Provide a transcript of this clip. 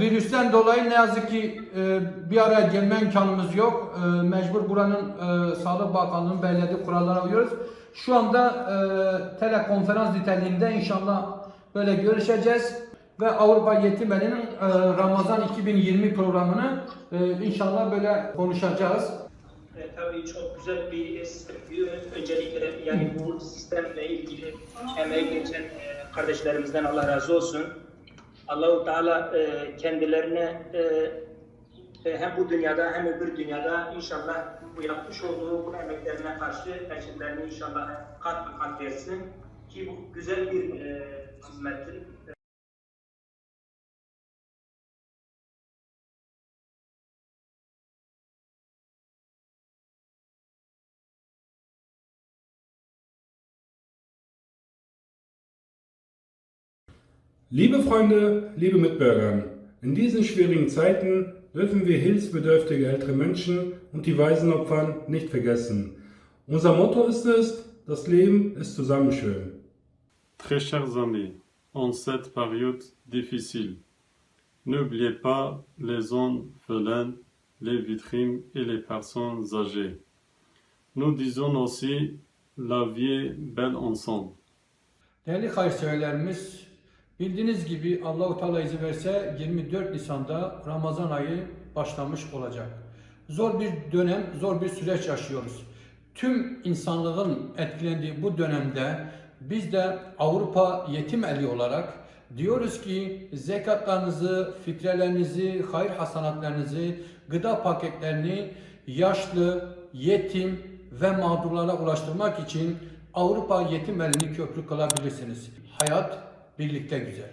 virüsten dolayı ne yazık ki bir araya gelme imkanımız yok. Mecbur buranın Sağlık Bakanlığı'nın belirlediği kurallara uyuyoruz. Şu anda telekonferans niteliğinde inşallah böyle görüşeceğiz ve Avrupa Yetim Evi'nin Ramazan 2020 programını inşallah böyle konuşacağız. Tabii çok güzel bir sistem. Öncelikle yani bu sistemle ilgili emeği geçen kardeşlerimizden Allah razı olsun. Allah-u Teala kendilerine hem bu dünyada hem öbür dünyada inşallah bu yapmış olduğu bu emeklerine karşı ecirlerini inşallah kat be kat versin ki bu güzel bir hizmettir. Liebe Freunde, liebe Mitbürger, in diesen schwierigen Zeiten dürfen wir hilfsbedürftige ältere Menschen und die Waisenopfer nicht vergessen. Unser Motto ist es, das Leben ist zusammen schön. Très chers amis, en cette période difficile, n'oubliez pas les orphelins, les victimes et les personnes âgées. Nous disons aussi la vie est belle ensemble. Değerli hayırseverlerimiz, bildiğiniz gibi Allah-u Teala izin verse 24 Nisan'da Ramazan ayı başlamış olacak. Zor bir dönem, zor bir süreç yaşıyoruz. Tüm insanlığın etkilendiği bu dönemde biz de Avrupa Yetim Evi olarak diyoruz ki zekatlarınızı, fitrelerinizi, hayır hasanatlarınızı, gıda paketlerini yaşlı, yetim ve mağdurlara ulaştırmak için Avrupa Yetim Evi'ni köprü kılabilirsiniz. Hayat birlikte güzel.